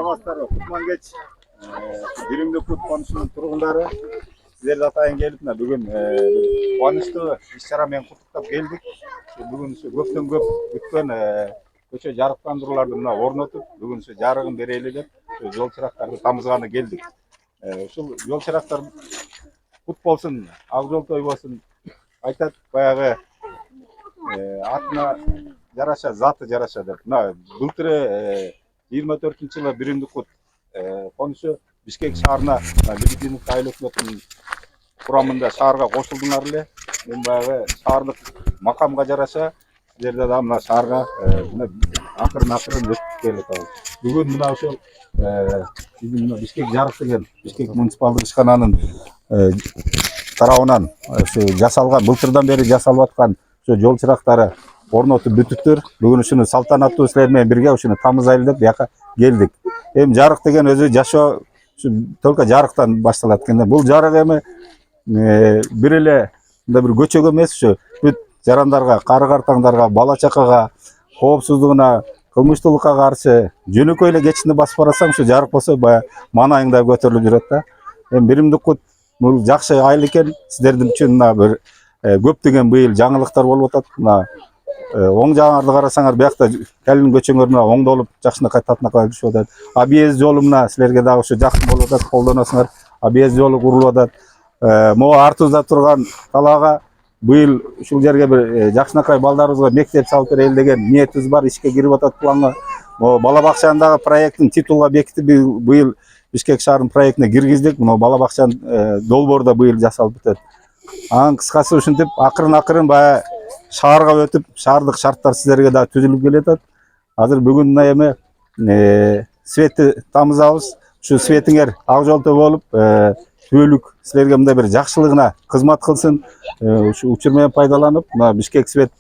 саламатсыздарбы? Кутман кеч. Биримдик Кут конушунун тургундары сиздерди атайын келип, бүгүн кубанычтуу иш-чара менен куттуктап келдик. Бүгүн көптөн көп күткөн көчө жарыктандырууларды орнотуп, бүгүн жарыгын берели деп, жол чырактарды тамызганы келдик. Ушул жол чырактар кут болсун, ак жол той болсун, айтат баягы атына жараша, заты жараша деп. Былтыры 24-жылы Биримдик Кут конушу Бишкек шаарына Биримдик айыл өкмөтүнүн курамында шаарга кошулдуңар эле. Мен баягы шаардык макамга жараша силерде да мына шаарга акырын өтүп келе атабыз. Бүгүн мына ошол биздин Бишкек жарык деген Бишкек муниципалдык ишкананын тарабынан жасалган, былтырдан бери жасалып аткан жол чырактары орнотуп бүтүптүр. Бүгүн ушуну салтанаттуу силер менен бирге ушуну тамызайлы деп бияка келдик. Эми жарык деген өзү жашоо только жарыктан башталат экен. Бул жарык эми бир эле мындай бир көчөгө эмес, бүт жарандарга, кары картаңдарга, бала чакага, коопсуздугуна, кылмыштуулукка каршы жөнөкөй эле кечинде басып барасаң, ушу жарык болсо баягы маанайыңдай көтөрүлүп жүрөт да. Эми Биримдик Кут бул жакшы айыл экен. Сиздердин үчүн мына бир көптөгөн быйыл жаңылыктар болуп атат. Мына оң жагыңарды карасаңар, биякта Калин көчөңөр мына оңдолуп, жакшынакай татынакай жүрүшүп атат. Объезд жолу мына силерге дагы ушу жакын болуп атат, колдоносуңар. Объезд жолу курулуп атат. Могу артыбызда турган талаага быйыл ушул жерге бир жакшынакай балдарыбызга мектеп салып берели деген ниетибиз бар, ишке кирип атат планга. Могу бала бакчанын проектин титулга бекитип быйыл Бишкек шаарынын проектине киргиздик. Мына бала бакчанын долбоору да быйыл жасалып бүтөт. Анын кыскасы ушинтип акырын баягы шаарга өтүп, шаардык шарттар силерге да түзүлүп келатат. Азыр бүгүн мына эми светти тамызабыз. Ушу светиңер ак жолтой болуп, түбөлүк силерге мындай бир жакшылыгына кызмат кылсын. Ушу учур менен пайдаланып, мына Бишкек свет,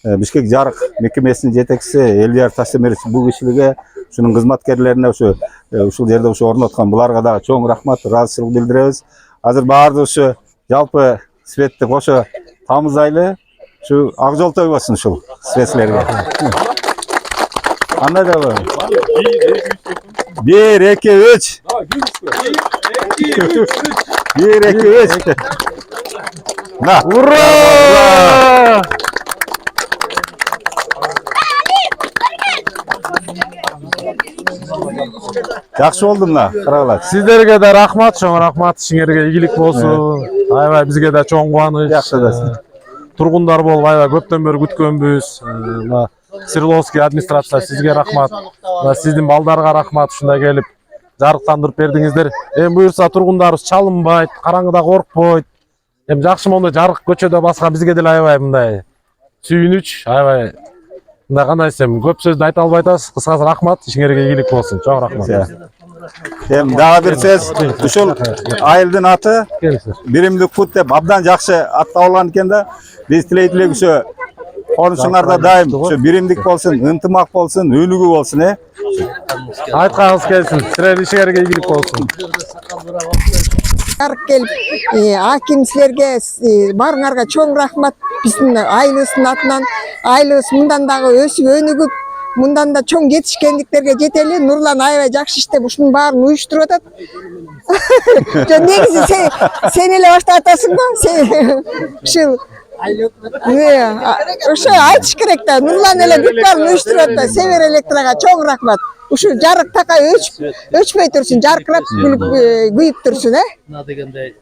Бишкек жарык мекемесинин жетекчиси Элдияр Таштемиров бул кишилиге, ушунун кызматкерлерине ушул жерде орноткон буларга дагы чоң рахмат, ыраазычылык билдиребиз. Азыр баардыгы ушу жалпы светти кошо тамызайлы. Şu ак жолтой болсун ушул светсилерге. Андай да бар. 1 2 3. 1 2 3. На. Ура! Жакшы болду мына, карагыла. Сиздерге да рахмат, чоң рахмат, ишиңерге ийгилик болсун. Аябай бизге да чоң кубаныч. Жакшы да. Тургундар болуп аябай көптөн бери күткөнбүз. Мына Свердловский администрация сизге рахмат. Сиздин балдарга рахмат, ушундай келип жарыктандырып бердиңиздер. Эми буюрса тургундарыбыз чалынбайт, караңгыда коркпойт. Эми жакшы мондой жарык көчөдө баскан бизге деле аябай мындай сүйүнүч, аябай мындай кандай десем, көп сөздү айта албай атабыз. Кыскасы рахмат, ишиңерге ийгилик болсун. Чоң рахмат. Эми дагы бир сөз, ушул айылдын аты Биримдик Кут деп абдан жакшы ат табылган экен да. Биз тилейт элек ушу конушуңарда дайым ушу биримдик болсун, ынтымак болсун, өнүгүү болсун, Айтканыңыз келсин. Силердин ишиңерге ийгилик болсун. Жарык келип, аким силерге барыңарга чоң рахмат. Биздин айылыбыздын атынан айылыбыз мындан дагы өсүп өнүгүп, мындан да чоң жетишкендиктерге жетели. Нурлан аябай жакшы иштеп ушунун баарын уюштуруп атат. Жөн негизи сен эле баштап атасың го. Ушул ошо айтыш керек да. Нурлан эле бүт баарын уюштуруп атат. Север Электрага чоң рахмат. Ушу жарык такай өчпөй турсун, жаркырап күйүп турсун, Мына дегендей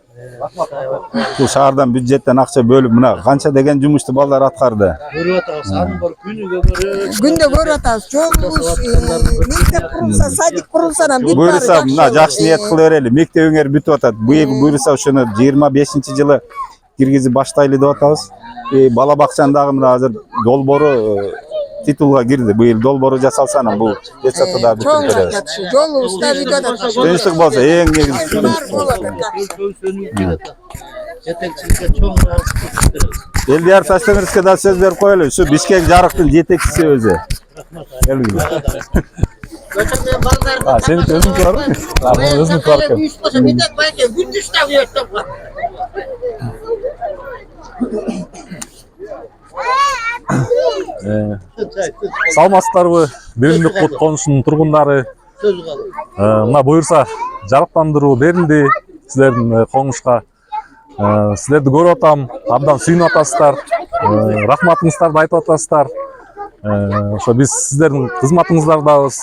Бул шаардан бюджеттен акча бөлүп мына канча деген жумушту балдар аткарды. көрүп атабыз, анын бар күндө көрүп атабыз. Жолубуз, мектеп курулса, садик курулса, бүт баары Буюрса мына жакшы ниет кыла берели. Мектебиңер бүтүп атат. Быйыл буюрса ушуну 25-жылы киргизип баштайлы деп атабыз. Бала бакчанын дагы мына азыр долбоору титулга кирди. Быйыл долбоору жасалса анан бул детсадты да бүтүп беребиз. Жолубуз да бүтүп атат. Тынчтык болсо эң негизгиси. жетекчиликке чоң рахмат беребиз. Элдияр Таштемировге да сөз берип коелу. Ушу Бишкек жарыктын жетекчиси өзү. Сеники өзүңкү барбы? Өзүңкү бар экен. Саламатсыздарбы? Биримдик Кут конушунун тургундары, Sözü kalın. Мына буюрса жарыктандыруу берилди силердин коңушка. Силерди көрүп атам, абдан сүйүнүп атасыздар. Рахматыңыздарды айтып атасыздар. Ошо биз сиздердин кызматыңыздардабыз.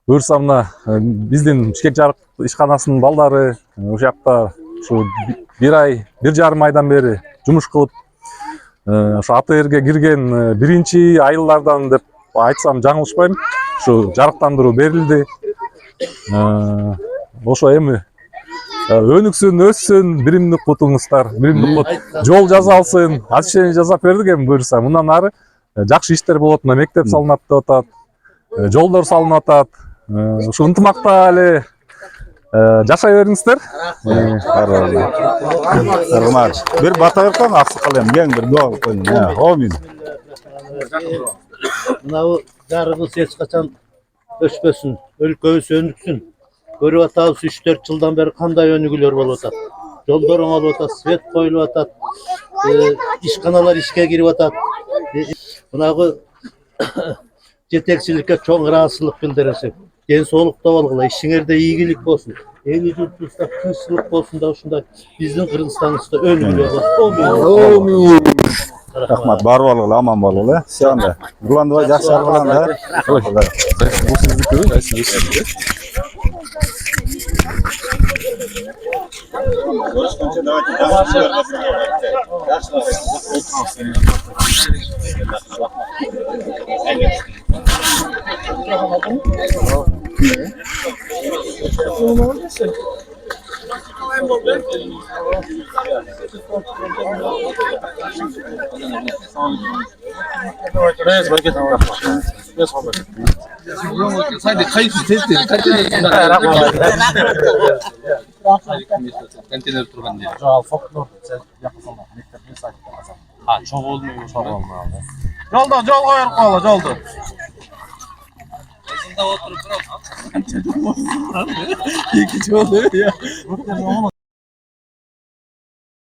Буюрса мына биздин Бишкек жарык ишканасынын балдары ошол жакта ушу 1,5 айдан бери жумуш кылып, ошо АТРге кирген биринчи айылдардан деп айтсам жаңылышпайм. Ушу жарыктандыруу берилди. Ошо эми өнүксүн, өссүн, биримдик бутуңуздар, биримдик бут жол жасалсын, освещение жасап бердик эми буюрса. Мындан ары жакшы иштер болот. Мына мектеп салынат деп атат, жолдор салынып атат. Ушу ынтымакта эле жашай бериңиздер. Рахмат. Бир бата беркем, аксакал эми кең бир дуа кылып коюң. Амин. Мынау жарығыз эч качан өчпөсүн, өлкөбүз өнүксүн. Көрүп атабыз 3-4 жылдан бери кандай өнүгүүлөр болуп атат. Жолдор оңолуп атат, свет коюлуп атат, ишканалар ишке кирип атат. Мынагы жетекчиликке чоң ыраазычылык билдиресиң. Ден соолукта болгула, ишиңерде ийгилик болсун. Эли журтубузда тынччылык болсун да ушундай биздин Кыргызстаныбызда өнүгүүлөр болсун. Амин. Рахмат, бар болгула, аман болгула. Все анда. Нурланбай жакшы аргалан да. Бул сиздикиби? Сиздики. Görüşkünce давайте контейнер турган жер. Чоң болмой. Жолдо жол коюп кала, жолду. Эки жол.